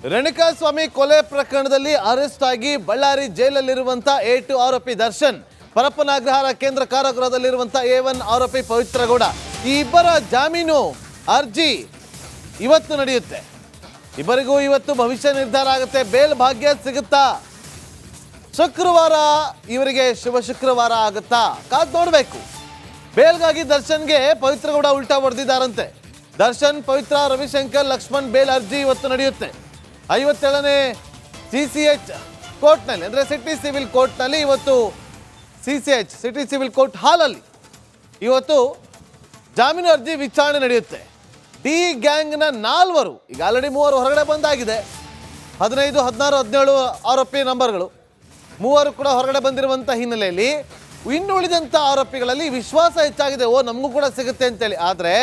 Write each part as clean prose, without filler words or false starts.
ರೇಣುಕಾಸ್ವಾಮಿ ಕೊಲೆ ಪ್ರಕರಣದಲ್ಲಿ ಅರೆಸ್ಟ್ ಆಗಿ ಬಳ್ಳಾರಿ ಜೈಲಲ್ಲಿರುವಂತ A2 ಆರೋಪಿ ದರ್ಶನ್, ಪರಪ್ಪನಾಗ್ರಹಾರ ಕೇಂದ್ರ ಕಾರಾಗೃಹದಲ್ಲಿರುವಂತ A1 ಆರೋಪಿ ಪವಿತ್ರಗೌಡ, ಈ ಇಬ್ಬರ ಜಾಮೀನು ಅರ್ಜಿ ಇವತ್ತು ನಡೆಯುತ್ತೆ. ಇಬ್ಬರಿಗೂ ಇವತ್ತು ಭವಿಷ್ಯ ನಿರ್ಧಾರ ಆಗುತ್ತೆ. ಬೇಲ್ ಭಾಗ್ಯ ಸಿಗುತ್ತಾ? ಶುಕ್ರವಾರ ಇವರಿಗೆ ಶುಭ ಶುಕ್ರವಾರ ಆಗುತ್ತಾ? ಕಾದ್ ನೋಡಬೇಕು. ಬೇಲ್ಗಾಗಿ ದರ್ಶನ್ಗೆ ಪವಿತ್ರಗೌಡ ಉಲ್ಟಾ ಹೊಡೆದಿದ್ದಾರಂತೆ. ದರ್ಶನ್, ಪವಿತ್ರ, ರವಿಶಂಕರ್, ಲಕ್ಷ್ಮಣ್ ಬೇಲ್ ಅರ್ಜಿ ಇವತ್ತು ನಡೆಯುತ್ತೆ. 57ನೇ CCH ಕೋರ್ಟ್ನಲ್ಲಿ, ಅಂದರೆ ಸಿಟಿ ಸಿವಿಲ್ ಕೋರ್ಟ್ನಲ್ಲಿ ಇವತ್ತು CCH ಸಿಟಿ ಸಿವಿಲ್ ಕೋರ್ಟ್ ಹಾಲಲ್ಲಿ ಇವತ್ತು ಜಾಮೀನು ಅರ್ಜಿ ವಿಚಾರಣೆ ನಡೆಯುತ್ತೆ. ಡಿ ಗ್ಯಾಂಗ್ನ 4 ಈಗ ಆಲ್ರೆಡಿ 3 ಹೊರಗಡೆ ಬಂದಾಗಿದೆ. 15, 16, 17 ಆರೋಪಿ ನಂಬರ್ಗಳು 3 ಕೂಡ ಹೊರಗಡೆ ಬಂದಿರುವಂಥ ಹಿನ್ನೆಲೆಯಲ್ಲಿ ಇನ್ನುಳಿದಂಥ ಆರೋಪಿಗಳಲ್ಲಿ ವಿಶ್ವಾಸ ಹೆಚ್ಚಾಗಿದೆ. ನಮಗೂ ಕೂಡ ಸಿಗುತ್ತೆ ಅಂತೇಳಿ. ಆದರೆ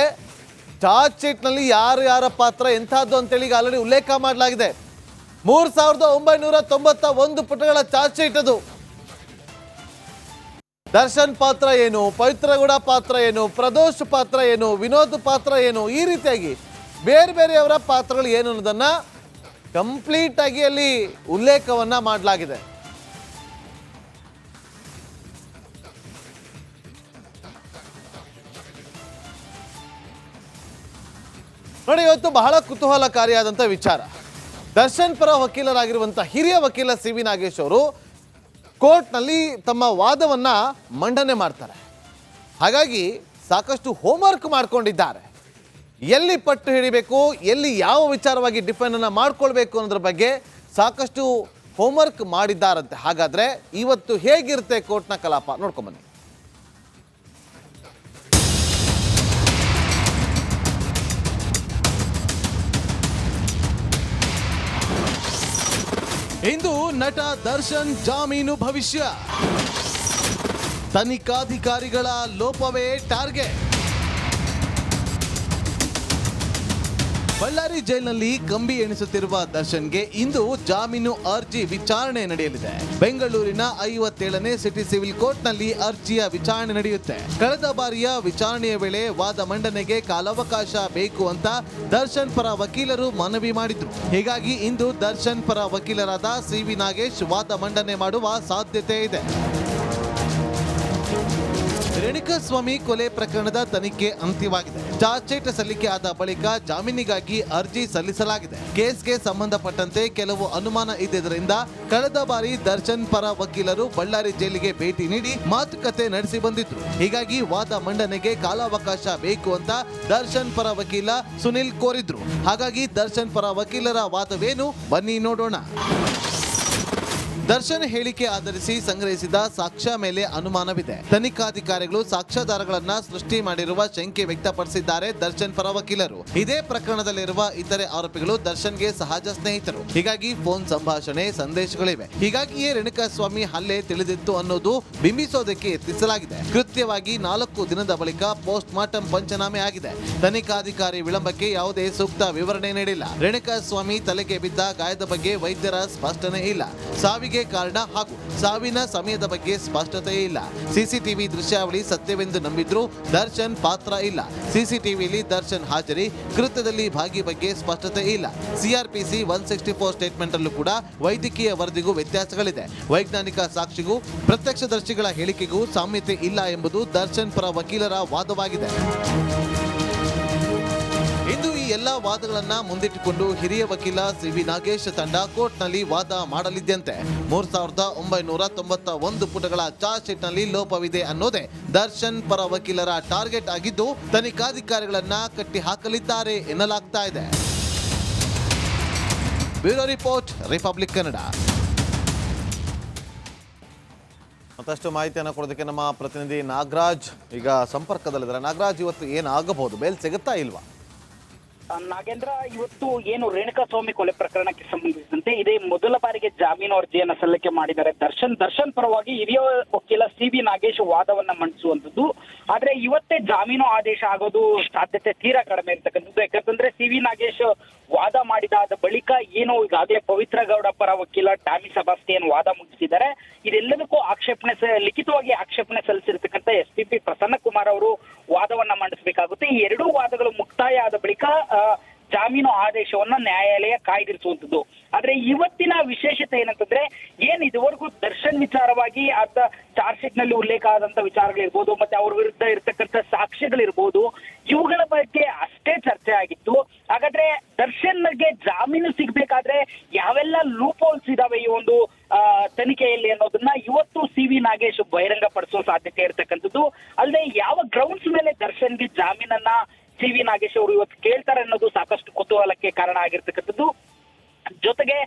ಚಾರ್ಜ್ ಶೀಟ್ನಲ್ಲಿ ಯಾರ ಪಾತ್ರ ಎಂಥದ್ದು ಅಂತೇಳಿ ಈಗ ಆಲ್ರೆಡಿ ಉಲ್ಲೇಖ ಮಾಡಲಾಗಿದೆ. 3991 ಪುಟಗಳ ಚಾರ್ಜ್ ಶೀಟ್ ಅದು. ದರ್ಶನ್ ಪಾತ್ರ ಏನು, ಪವಿತ್ರಗೌಡ ಪಾತ್ರ ಏನು, ಪ್ರದೋಷ್ ಪಾತ್ರ ಏನು, ವಿನೋದ್ ಪಾತ್ರ ಏನು, ಈ ರೀತಿಯಾಗಿ ಬೇರೆ ಬೇರೆಯವರ ಪಾತ್ರಗಳು ಏನು ಅನ್ನೋದನ್ನ ಕಂಪ್ಲೀಟ್ ಆಗಿ ಅಲ್ಲಿ ಉಲ್ಲೇಖವನ್ನ ಮಾಡಲಾಗಿದೆ. ನೋಡಿ, ಇವತ್ತು ಬಹಳ ಕುತೂಹಲಕಾರಿಯಾದಂಥ ವಿಚಾರ. ದರ್ಶನ್ ಪರ ವಕೀಲರಾಗಿರುವಂಥ ಹಿರಿಯ ವಕೀಲ CV ನಾಗೇಶ್ ಅವರು ಕೋರ್ಟ್ನಲ್ಲಿ ತಮ್ಮ ವಾದವನ್ನ ಮಂಡನೆ ಮಾಡ್ತಾರೆ. ಹಾಗಾಗಿ ಸಾಕಷ್ಟು ಹೋಮ್ವರ್ಕ್ ಮಾಡ್ಕೊಂಡಿದ್ದಾರೆ. ಎಲ್ಲಿ ಪಟ್ಟು ಹಿಡಿಬೇಕು, ಎಲ್ಲಿ ಯಾವ ವಿಚಾರವಾಗಿ ಡಿಫೆಂಡ್ ಅನ್ನ ಮಾಡ್ಕೊಳ್ಬೇಕು ಅನ್ನೋದ್ರ ಬಗ್ಗೆ ಸಾಕಷ್ಟು ಹೋಮ್ವರ್ಕ್ ಮಾಡಿದ್ದಾರಂತೆ. ಹಾಗಾದ್ರೆ ಇವತ್ತು ಹೇಗಿರುತ್ತೆ ಕೋರ್ಟ್ನ ಕಲಾಪ ನೋಡ್ಕೊಂಬನ್ನಿ. ಇಂದು ನಟ ದರ್ಶನ್ ಜಾಮೀನು ಭವಿಷ್ಯ, ತನಿಖಾಧಿಕಾರಿಗಳ ಲೋಪವೇ ಟಾರ್ಗೆಟ್. ಬಳ್ಳಾರಿ ಜೈಲಿನಲ್ಲಿ ಕಂಬಿ ಎಣಿಸುತ್ತಿರುವ ದರ್ಶನ್ಗೆ ಇಂದು ಜಾಮೀನು ಅರ್ಜಿ ವಿಚಾರಣೆ ನಡೆಯಲಿದೆ. ಬೆಂಗಳೂರಿನ 57ನೇ ಸಿಟಿ ಸಿವಿಲ್ ಕೋರ್ಟ್ನಲ್ಲಿ ಅರ್ಜಿಯ ವಿಚಾರಣೆ ನಡೆಯುತ್ತೆ. ಕಳೆದ ಬಾರಿಯ ವಿಚಾರಣೆಯ ವೇಳೆ ವಾದ ಮಂಡನೆಗೆ ಕಾಲಾವಕಾಶ ಬೇಕು ಅಂತ ದರ್ಶನ್ ಪರ ವಕೀಲರು ಮನವಿ ಮಾಡಿದ್ರು. ಹೀಗಾಗಿ ಇಂದು ದರ್ಶನ್ ಪರ ವಕೀಲರಾದ CV ನಾಗೇಶ್ ವಾದ ಮಂಡನೆ ಮಾಡುವ ಸಾಧ್ಯತೆ ಇದೆ. ರೇಣುಕಾಸ್ವಾಮಿ ಕೊಲೆ ಪ್ರಕರಣದ ತನಿಖೆ ಅಂತ್ಯವಾಗಿದೆ. ಚಾರ್ಜ್ ಶೀಟ್ ಸಲ್ಲಿಕೆ ಆದ ಬಳಿಕ ಜಾಮೀನಿಗಾಗಿ ಅರ್ಜಿ ಸಲ್ಲಿಸಲಾಗಿದೆ. ಕೇಸ್ಗೆ ಸಂಬಂಧಪಟ್ಟಂತೆ ಕೆಲವು ಅನುಮಾನ ಇದ್ದಿದ್ದರಿಂದ ಕಳೆದ ಬಾರಿ ದರ್ಶನ್ ಪರ ವಕೀಲರು ಬಳ್ಳಾರಿ ಜೈಲಿಗೆ ಭೇಟಿ ನೀಡಿ ಮಾತುಕತೆ ನಡೆಸಿ ಬಂದಿದ್ರು. ಹೀಗಾಗಿ ವಾದ ಮಂಡನೆಗೆ ಕಾಲಾವಕಾಶ ಬೇಕು ಅಂತ ದರ್ಶನ್ ಪರ ವಕೀಲ ಸುನಿಲ್ ಕೋರಿದ್ರು. ಹಾಗಾಗಿ ದರ್ಶನ್ ಪರ ವಕೀಲರ ವಾದವೇನು ಬನ್ನಿ ನೋಡೋಣ. ದರ್ಶನ್ ಹೇಳಿಕೆ ಆಧರಿಸಿ ಸಂಗ್ರಹಿಸಿದ ಸಾಕ್ಷ್ಯ ಮೇಲೆ ಅನುಮಾನವಿದೆ. ತನಿಖಾಧಿಕಾರಿಗಳು ಸಾಕ್ಷ್ಯಾಧಾರಗಳನ್ನ ಸೃಷ್ಟಿ ಮಾಡಿರುವ ಶಂಕೆ ವ್ಯಕ್ತಪಡಿಸಿದ್ದಾರೆ ದರ್ಶನ್ ಪರ ವಕೀಲರು. ಇದೇ ಪ್ರಕರಣದಲ್ಲಿರುವ ಇತರೆ ಆರೋಪಿಗಳು ದರ್ಶನ್ಗೆ ಸಹಜ ಸ್ನೇಹಿತರು. ಹೀಗಾಗಿ ಫೋನ್ ಸಂಭಾಷಣೆ, ಸಂದೇಶಗಳಿವೆ. ಹೀಗಾಗಿಯೇ ರೇಣುಕಾಸ್ವಾಮಿ ಹಲ್ಲೆ ತಿಳಿದಿತ್ತು ಅನ್ನೋದು ಬಿಂಬಿಸೋದಕ್ಕೆ ಯತ್ನಿಸಲಾಗಿದೆ. ಕೃತ್ಯವಾಗಿ 4 ದಿನದ ಬಳಿಕ ಪೋಸ್ಟ್ ಮಾರ್ಟಂ ಪಂಚನಾಮೆ ಆಗಿದೆ. ತನಿಖಾಧಿಕಾರಿ ವಿಳಂಬಕ್ಕೆ ಯಾವುದೇ ಸೂಕ್ತ ವಿವರಣೆ ನೀಡಿಲ್ಲ. ರೇಣುಕಾಸ್ವಾಮಿ ತಲೆಗೆ ಬಿದ್ದ ಗಾಯದ ಬಗ್ಗೆ ವೈದ್ಯರ ಸ್ಪಷ್ಟನೆ ಇಲ್ಲ. ಸಾವಿಗೆ ಕಾರಣ ಹಾಗೂ ಸಾವಿನ ಸಮಯದ ಬಗ್ಗೆ ಸ್ಪಷ್ಟತೆ ಇಲ್ಲ. ಸಿಸಿಟಿವಿ ದೃಶ್ಯಾವಳಿ ಸತ್ಯವೆಂದು ನಂಬಿದ್ರು ದರ್ಶನ್ ಪಾತ್ರ ಇಲ್ಲ. ಸಿಸಿಟಿವಿಯಲ್ಲಿ ದರ್ಶನ್ ಹಾಜರಿ, ಕೃತ್ಯದಲ್ಲಿ ಭಾಗಿ ಬಗ್ಗೆ ಸ್ಪಷ್ಟತೆ ಇಲ್ಲ. CRPC 164 ಸ್ಟೇಟ್ಮೆಂಟ್ ಅಲ್ಲೂ ಕೂಡ ವೈದ್ಯಕೀಯ ವರದಿಗೂ ವ್ಯತ್ಯಾಸಗಳಿದೆ. ವೈಜ್ಞಾನಿಕ ಸಾಕ್ಷಿಗೂ ಪ್ರತ್ಯಕ್ಷದರ್ಶಿಗಳ ಹೇಳಿಕೆಗೂ ಸಾಮ್ಯತೆ ಇಲ್ಲ ಎಂಬುದು ದರ್ಶನ್ ಪರ ವಕೀಲರ ವಾದವಾಗಿದೆ. ಇಂದು ಈ ಎಲ್ಲ ವಾದಗಳನ್ನ ಮುಂದಿಟ್ಟುಕೊಂಡು ಹಿರಿಯ ವಕೀಲ CV ನಾಗೇಶ್ ತಂಡ ಕೋರ್ಟ್ನಲ್ಲಿ ವಾದ ಮಾಡಲಿದ್ದಂತೆ 3991 ಪುಟಗಳ ಚಾರ್ಜ್ ಶೀಟ್ನಲ್ಲಿ ಲೋಪವಿದೆ ಅನ್ನೋದೇ ದರ್ಶನ್ ಪರ ವಕೀಲರ ಟಾರ್ಗೆಟ್ ಆಗಿದ್ದು ತನಿಖಾಧಿಕಾರಿಗಳನ್ನ ಕಟ್ಟಿ ಹಾಕಲಿದ್ದಾರೆ ಎನ್ನಲಾಗ್ತಾ ಇದೆ. Bureau report, republic Kannada. ಮತ್ತಷ್ಟು ಮಾಹಿತಿಯನ್ನು ಕೊಡೋದಕ್ಕೆ ನಮ್ಮ ಪ್ರತಿನಿಧಿ ನಾಗರಾಜ್ ಈಗ ಸಂಪರ್ಕದಲ್ಲಿದ್ದಾರೆ. ನಾಗರಾಜ್, ಇವತ್ತು ಏನಾಗಬಹುದು? ಬೇಲ್ ಸಿಗುತ್ತಾ ಇಲ್ವಾ? ನಾಗೇಂದ್ರ, ಇವತ್ತು ಏನು ರೇಣುಕಾಸ್ವಾಮಿ ಕೊಲೆ ಪ್ರಕರಣಕ್ಕೆ ಸಂಬಂಧಿಸಿದಂತೆ ಇದೇ ಮೊದಲ ಬಾರಿಗೆ ಜಾಮೀನು ಅರ್ಜಿಯನ್ನ ಸಲ್ಲಿಕೆ ಮಾಡಿದ್ದಾರೆ ದರ್ಶನ್ ಪರವಾಗಿ ಹಿರಿಯ ವಕೀಲ CV ನಾಗೇಶ್ ವಾದವನ್ನ ಮಂಡಿಸುವಂತದ್ದು. ಆದ್ರೆ ಇವತ್ತೇ ಜಾಮೀನು ಆದೇಶ ಆಗೋದು ಸಾಧ್ಯತೆ ತೀರಾ ಕಡಿಮೆ ಇರ್ತಕ್ಕಂಥದ್ದು. ಯಾಕಂತಂದ್ರೆ CV ನಾಗೇಶ್ ವಾದ ಮಾಡಿದಾದ ಬಳಿಕ ಏನು ಈಗಾಗಲೇ ಪವಿತ್ರಗೌಡ ಪರ ವಕೀಲ ಟಾಮಿ ಸಬಾಸ್ಟಿಯನ್ ವಾದ ಮುಗಿಸಿದ್ದಾರೆ. ಇದೆಲ್ಲದಕ್ಕೂ ಲಿಖಿತವಾಗಿ ಆಕ್ಷೇಪಣೆ ಸಲ್ಲಿಸಿರ್ತಕ್ಕಂಥ SPP ಪ್ರಸನ್ನ ಕುಮಾರ್ ಅವರು ವಾದವನ್ನ ಮಂಡಿಸಬೇಕಾಗುತ್ತೆ. ಈ ಎರಡೂ ವಾದಗಳು ಮುಕ್ತಾಯ ಆದ ಬಳಿಕ ಜಾಮೀನು ಆದೇಶವನ್ನ ನ್ಯಾಯಾಲಯ ಕಾಯ್ದಿರಿಸುವಂತದ್ದು. ಆದ್ರೆ ಇವತ್ತಿನ ವಿಶೇಷತೆ ಏನಂತಂದ್ರೆ ಇದುವರೆಗೂ ದರ್ಶನ್ ವಿಚಾರವಾಗಿ ಆತ ಚಾರ್ಜ್ ಶೀಟ್ ನಲ್ಲಿ ಉಲ್ಲೇಖ ಆದಂತ ವಿಚಾರಗಳಿರ್ಬೋದು, ಮತ್ತೆ ಅವ್ರ ವಿರುದ್ಧ ಇರ್ತಕ್ಕಂಥ ಸಾಕ್ಷ್ಯಗಳಿರ್ಬೋದು, ಇವುಗಳ ಬಗ್ಗೆ ಅಷ್ಟೇ ಚರ್ಚೆ ಆಗಿತ್ತು. ಹಾಗಾದ್ರೆ ದರ್ಶನ್ಗೆ ಜಾಮೀನು ಸಿಗ್ಬೇಕಾದ್ರೆ ಯಾವೆಲ್ಲ ಲೂಪ್ ಹೋಲ್ಸ್ ಇದಾವೆ ಈ ಒಂದು ತನಿಖೆಯಲ್ಲಿ ಅನ್ನೋದನ್ನ ಇವತ್ತು ಸಿ.ವಿ. ನಾಗೇಶ್ ಬಹಿರಂಗ ಪಡಿಸುವ ಸಾಧ್ಯತೆ ಇರತಕ್ಕಂಥದ್ದು. ಅಲ್ಲದೆ ಯಾವ ಗ್ರೌಂಡ್ಸ್ ಮೇಲೆ ದರ್ಶನ್ಗೆ ಜಾಮೀನನ್ನ ಸಿ.ವಿ. ನಾಗೇಶ್ ಅವರು ಇವತ್ತು ಕೇಳ್ತಾರೆ ಅನ್ನೋದು ಸಾಕಷ್ಟು ಕುತೂಹಲಕ್ಕೆ ಕಾರಣ ಆಗಿರ್ತಕ್ಕಂಥದ್ದು. ಜೊತೆಗೆ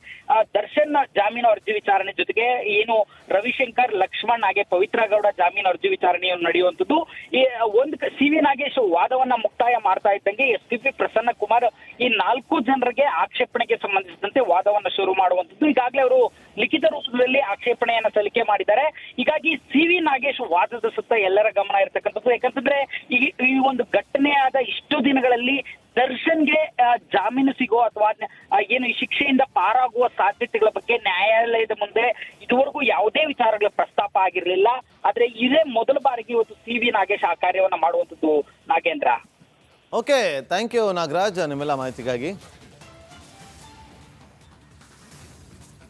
ದರ್ಶನ್ ಜಾಮೀನು ಅರ್ಜಿ ವಿಚಾರಣೆ ಜೊತೆಗೆ ಏನು ರವಿಶಂಕರ್, ಲಕ್ಷ್ಮಣ್ ಹಾಗೆ ಪವಿತ್ರ ಗೌಡ ಜಾಮೀನು ಅರ್ಜಿ ವಿಚಾರಣೆಯನ್ನು ನಡೆಯುವಂಥದ್ದು. ಈ ಒಂದು ಸಿ.ವಿ. ನಾಗೇಶ್ ವಾದವನ್ನ ಮುಕ್ತಾಯ ಮಾಡ್ತಾ ಇದ್ದಂಗೆ ಎಸ್.ಪಿ.ಪಿ. ಪ್ರಸನ್ನ ಕುಮಾರ್ ಈ 4 ಜನರಿಗೆ ಆಕ್ಷೇಪಣೆಗೆ ಸಂಬಂಧಿಸಿದಂತೆ ವಾದವನ್ನ ಶುರು ಮಾಡುವಂಥದ್ದು. ಈಗಾಗಲೇ ಅವರು ಲಿಖಿತ ರೂಪದಲ್ಲಿ ಆಕ್ಷೇಪಣೆಯನ್ನ ಸಲ್ಲಿಕೆ ಮಾಡಿದ್ದಾರೆ. ಹೀಗಾಗಿ ಸಿ.ವಿ. ನಾಗೇಶ್ ವಾದದ ಸುತ್ತ ಎಲ್ಲರ ಗಮನ ಇರತಕ್ಕಂಥದ್ದು. ಯಾಕಂತಂದ್ರೆ ಈ ಒಂದು ಘಟನೆಯಾದ ಇಷ್ಟು ದಿನಗಳಲ್ಲಿ ದರ್ಶನ್ಗೆ ಜಾಮೀನು ಸಿಗೋ ಅಥವಾ ಏನು ಈ ಶಿಕ್ಷೆಯಿಂದ ಪಾರಾಗುವ ಸಾಧ್ಯತೆಗಳ ಬಗ್ಗೆ ನ್ಯಾಯಾಲಯದ ಮುಂದೆ ಇದುವರೆಗೂ ಯಾವುದೇ ವಿಚಾರಗಳ ಪ್ರಸ್ತಾಪ ಆಗಿರಲಿಲ್ಲ. ಆದ್ರೆ ಇದೇ ಮೊದಲ ಬಾರಿಗೆ ಇವತ್ತು ಸಿ.ವಿ. ನಾಗೇಶ್ ಆ ಕಾರ್ಯವನ್ನ ಮಾಡುವಂಥದ್ದು. Nagendra. Okay, thank you Nagaraj ನಿಮ್ಮೆಲ್ಲ ಮಾಹಿತಿಗಾಗಿ.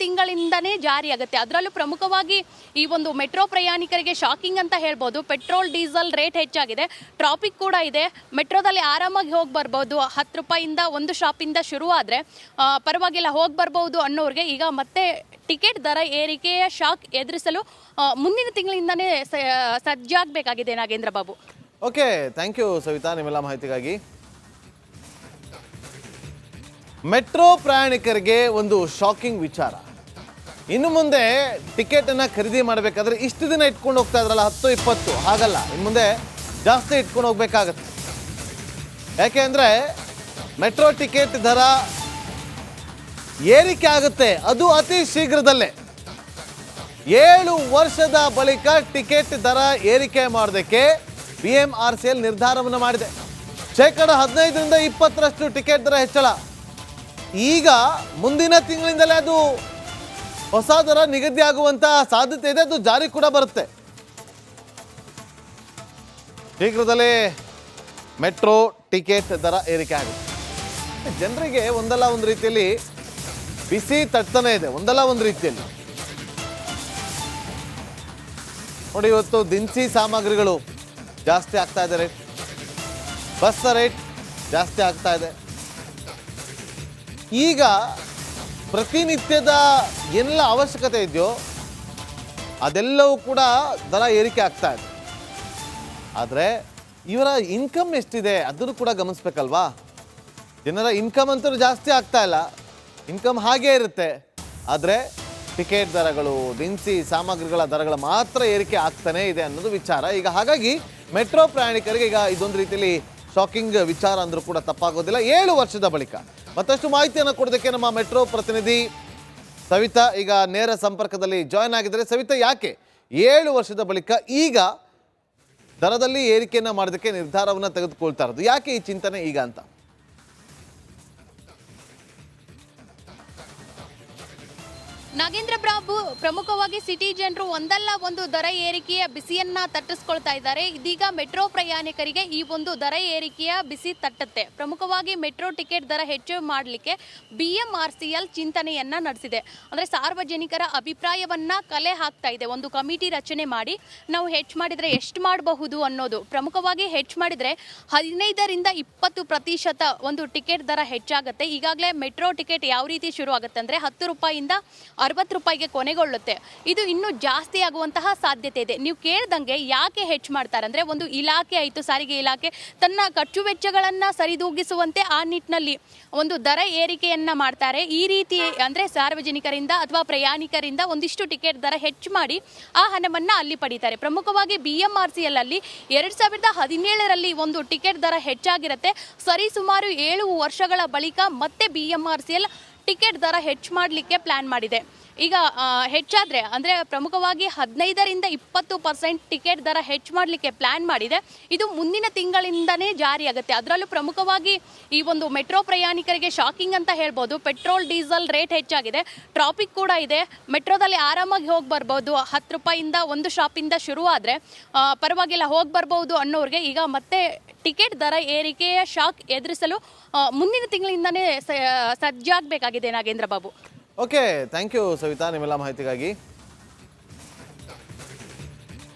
ತಿಂಗಳಿಂದನೇ ಜಾರಿಯಾಗುತ್ತೆ. ಅದರಲ್ಲೂ ಪ್ರಮುಖವಾಗಿ ಈ ಒಂದು ಮೆಟ್ರೋ ಪ್ರಯಾಣಿಕರಿಗೆ ಶಾಕಿಂಗ್ ಅಂತ ಹೇಳ್ಬೋದು. ಪೆಟ್ರೋಲ್ ಡೀಸೆಲ್ ರೇಟ್ ಹೆಚ್ಚಾಗಿದೆ, ಟ್ರಾಫಿಕ್ ಕೂಡ ಇದೆ. ಮೆಟ್ರೋದಲ್ಲಿ ಆರಾಮಾಗಿ ಹೋಗಿ ಬರ್ಬೋದು. 10 ರೂಪಾಯಿಂದ ಒಂದು ಶಾಪಿಂದ ಶುರು ಆದರೆ ಪರವಾಗಿಲ್ಲ ಹೋಗಿ ಬರ್ಬೋದು ಅನ್ನೋರಿಗೆ ಈಗ ಮತ್ತೆ ಟಿಕೆಟ್ ದರ ಏರಿಕೆಯ ಶಾಕ್ ಎದುರಿಸಲು ಮುಂದಿನ ತಿಂಗಳಿಂದನೇ ಸಜ್ಜಾಗಬೇಕಾಗಿದೆ. Nagendra Babu. Okay, thank you Savita ನಿಮ್ಮೆಲ್ಲ ಮಾಹಿತಿಗಾಗಿ. ಮೆಟ್ರೋ ಪ್ರಯಾಣಿಕರಿಗೆ ಒಂದು ಶಾಕಿಂಗ್ ವಿಚಾರ. ಇನ್ನು ಮುಂದೆ ಟಿಕೆಟನ್ನು ಖರೀದಿ ಮಾಡಬೇಕಾದ್ರೆ ಇಷ್ಟು ದಿನ ಇಟ್ಕೊಂಡು ಹೋಗ್ತಾ ಇದ್ರಲ್ಲ 10-20, ಹಾಗಲ್ಲ, ಇನ್ನು ಮುಂದೆ ಜಾಸ್ತಿ ಇಟ್ಕೊಂಡು ಹೋಗ್ಬೇಕಾಗತ್ತೆ. ಯಾಕೆ ಅಂದರೆ ಮೆಟ್ರೋ ಟಿಕೆಟ್ ದರ ಏರಿಕೆ ಆಗುತ್ತೆ, ಅದು ಅತಿ ಶೀಘ್ರದಲ್ಲೇ. 7 ವರ್ಷದ ಬಳಿಕ ಟಿಕೆಟ್ ದರ ಏರಿಕೆ ಮಾಡೋದಕ್ಕೆ BMRCL ನಿರ್ಧಾರವನ್ನು ಮಾಡಿದೆ. 15% ಟಿಕೆಟ್ ದರ ಹೆಚ್ಚಳ. ಈಗ ಮುಂದಿನ ತಿಂಗಳಿಂದಲೇ ಅದು ಹೊಸ ದರ ನಿಗದಿ ಆಗುವಂತ ಸಾಧ್ಯತೆ ಇದೆ. ಅದು ಜಾರಿ ಕೂಡ ಬರುತ್ತೆ. ಶೀಘ್ರದಲ್ಲೇ ಮೆಟ್ರೋ ಟಿಕೆಟ್ ದರ ಏರಿಕೆ ಆಗುತ್ತೆ. ಜನರಿಗೆ ಒಂದಲ್ಲ ಒಂದು ರೀತಿಯಲ್ಲಿ ಬಿಸಿ ತಟ್ತಾನೆ ಇದೆ, ಒಂದಲ್ಲ ಒಂದು ರೀತಿಯಲ್ಲಿ. ನೋಡಿ, ಇವತ್ತು ದಿನಸಿ ಸಾಮಗ್ರಿಗಳು ಜಾಸ್ತಿ ಆಗ್ತಾ ಇದೆ, ರೇಟ್ ಬಸ್ ರೇಟ್ ಜಾಸ್ತಿ ಆಗ್ತಾ ಇದೆ. ಈಗ ಪ್ರತಿನಿತ್ಯದ ಎಲ್ಲ ಅವಶ್ಯಕತೆ ಇದೆಯೋ ಅದೆಲ್ಲವೂ ಕೂಡ ದರ ಏರಿಕೆ ಆಗ್ತಾ ಇದೆ. ಆದರೆ ಇವರ ಇನ್ಕಮ್ ಎಷ್ಟಿದೆ ಅದನ್ನು ಕೂಡ ಗಮನಿಸ್ಬೇಕಲ್ವಾ. ಜನರ ಇನ್ಕಮ್ ಅಂತೂ ಜಾಸ್ತಿ ಆಗ್ತಾ ಇಲ್ಲ, ಇನ್ಕಮ್ ಹಾಗೇ ಇರುತ್ತೆ. ಆದರೆ ಟಿಕೆಟ್ ದರಗಳು, ದಿನಸಿ ಸಾಮಗ್ರಿಗಳ ದರಗಳು ಮಾತ್ರ ಏರಿಕೆ ಆಗ್ತಾನೇ ಇದೆ ಅನ್ನೋದು ವಿಚಾರ. ಈಗ ಹಾಗಾಗಿ ಮೆಟ್ರೋ ಪ್ರಯಾಣಿಕರಿಗೆ ಈಗ ಇದೊಂದು ರೀತಿಯಲ್ಲಿ ಶಾಕಿಂಗ್ ವಿಚಾರ ಅಂದರೂ ಕೂಡ ತಪ್ಪಾಗೋದಿಲ್ಲ. 7 ವರ್ಷದ ಬಳಿಕ ಮತ್ತಷ್ಟು ಮಾಹಿತಿಯನ್ನು ಕೊಡೋದಕ್ಕೆ ನಮ್ಮ ಮೆಟ್ರೋ ಪ್ರತಿನಿಧಿ ಸವಿತಾ ಈಗ ನೇರ ಸಂಪರ್ಕದಲ್ಲಿ ಜಾಯ್ನ್ ಆಗಿದ್ದಾರೆ. ಸವಿತಾ, ಯಾಕೆ 7 ವರ್ಷದ ಬಳಿಕ ಈಗ ದರದಲ್ಲಿ ಏರಿಕೆಯನ್ನು ಮಾಡೋದಕ್ಕೆ ನಿರ್ಧಾರವನ್ನು ತೆಗೆದುಕೊಳ್ತಾ ಇರೋದು? ಯಾಕೆ ಈ ಚಿಂತನೆ ಈಗ ಅಂತ? ನಾಗೇಂದ್ರ ಬಾಬು, ಪ್ರಮುಖವಾಗಿ ಸಿಟಿ ಜನರು ಒಂದಲ್ಲ ಒಂದು ದರ ಏರಿಕೆಯ ಬಿಸಿಯನ್ನ ತಟ್ಟಿಸ್ಕೊಳ್ತಾ ಇದ್ದಾರೆ. ಇದೀಗ ಮೆಟ್ರೋ ಪ್ರಯಾಣಿಕರಿಗೆ ಈ ಒಂದು ದರ ಏರಿಕೆಯ ಬಿಸಿ ತಟ್ಟುತ್ತೆ. ಪ್ರಮುಖವಾಗಿ ಮೆಟ್ರೋ ಟಿಕೆಟ್ ದರ ಹೆಚ್ಚು ಮಾಡಲಿಕ್ಕೆ BMRCL ಚಿಂತನೆಯನ್ನ ನಡೆಸಿದೆ. ಅಂದರೆ ಸಾರ್ವಜನಿಕರ ಅಭಿಪ್ರಾಯವನ್ನ ಕಲೆ ಹಾಕ್ತಾ ಇದೆ. ಒಂದು ಕಮಿಟಿ ರಚನೆ ಮಾಡಿ ನಾವು ಹೆಚ್ಚು ಮಾಡಿದರೆ ಎಷ್ಟು ಮಾಡಬಹುದು ಅನ್ನೋದು. ಪ್ರಮುಖವಾಗಿ ಹೆಚ್ಚು ಮಾಡಿದರೆ 15ರಿಂದ 20% ಒಂದು ಟಿಕೆಟ್ ದರ ಹೆಚ್ಚಾಗುತ್ತೆ. ಈಗಾಗಲೇ ಮೆಟ್ರೋ ಟಿಕೆಟ್ ಯಾವ ರೀತಿ ಶುರು ಆಗುತ್ತೆ ಅಂದರೆ 10 ರೂಪಾಯಿಂದ 60 ರೂಪಾಯಿಗೆ ಕೊನೆಗೊಳ್ಳುತ್ತೆ. ಇದು ಇನ್ನೂ ಜಾಸ್ತಿ ಆಗುವಂತಹ ಸಾಧ್ಯತೆ ಇದೆ. ನೀವು ಕೇಳ್ದಂಗೆ ಯಾಕೆ ಹೆಚ್ಚು ಮಾಡ್ತಾರೆ ಅಂದರೆ, ಒಂದು ಇಲಾಖೆ ಆಯಿತು, ಸಾರಿಗೆ ಇಲಾಖೆ ತನ್ನ ಖರ್ಚು ವೆಚ್ಚಗಳನ್ನು ಸರಿದೂಗಿಸುವಂತೆ ಆ ನಿಟ್ಟಿನಲ್ಲಿ ಒಂದು ದರ ಏರಿಕೆಯನ್ನು ಮಾಡ್ತಾರೆ. ಈ ರೀತಿ ಅಂದರೆ ಸಾರ್ವಜನಿಕರಿಂದ ಅಥವಾ ಪ್ರಯಾಣಿಕರಿಂದ ಒಂದಿಷ್ಟು ಟಿಕೆಟ್ ದರ ಹೆಚ್ಚು ಮಾಡಿ ಆ ಹಣವನ್ನು ಅಲ್ಲಿ ಪಡೀತಾರೆ. ಪ್ರಮುಖವಾಗಿ BMRCL ಅಲ್ಲಿ 2017ರಲ್ಲಿ ಒಂದು ಟಿಕೆಟ್ ದರ ಹೆಚ್ಚಾಗಿರುತ್ತೆ. ಸರಿಸುಮಾರು 7 ವರ್ಷಗಳ ಬಳಿಕ ಮತ್ತೆ BMRCL ಟಿಕೆಟ್ ದರ ಹೆಚ್ಚು ಮಾಡಲಿಕ್ಕೆ ಪ್ಲ್ಯಾನ್ ಮಾಡಿದೆ. ಈಗ ಹೆಚ್ಚಾದರೆ ಅಂದರೆ ಪ್ರಮುಖವಾಗಿ 15ರಿಂದ 20% ಟಿಕೆಟ್ ದರ ಹೆಚ್ಚು ಮಾಡಲಿಕ್ಕೆ ಪ್ಲ್ಯಾನ್ ಮಾಡಿದೆ. ಇದು ಮುಂದಿನ ತಿಂಗಳಿಂದನೇ ಜಾರಿಯಾಗುತ್ತೆ. ಅದರಲ್ಲೂ ಪ್ರಮುಖವಾಗಿ ಈ ಒಂದು ಮೆಟ್ರೋ ಪ್ರಯಾಣಿಕರಿಗೆ ಶಾಕಿಂಗ್ ಅಂತ ಹೇಳ್ಬೋದು. ಪೆಟ್ರೋಲ್ ಡೀಸೆಲ್ ರೇಟ್ ಹೆಚ್ಚಾಗಿದೆ, ಟ್ರಾಫಿಕ್ ಕೂಡ ಇದೆ. ಮೆಟ್ರೋದಲ್ಲಿ ಆರಾಮಾಗಿ ಹೋಗಿ ಬರ್ಬೋದು. 10 ರೂಪಾಯಿಂದ ಒಂದು ಶಾಪಿಂದ ಶುರುವಾದರೆ ಪರವಾಗಿಲ್ಲ ಹೋಗಿ ಬರ್ಬೋದು ಅನ್ನೋರಿಗೆ ಈಗ ಮತ್ತೆ ಟಿಕೆಟ್ ದರ ಏರಿಕೆಯ ಶಾಕ್ ಎದುರಿಸಲು ಮುಂದಿನ ತಿಂಗಳಿಂದನೇ ಸಜ್ಜಾಗಬೇಕಾಗಿದೆ Nagendra Babu. Okay, thank you Savita ನಿಮ್ಮೆಲ್ಲ ಮಾಹಿತಿಗಾಗಿ.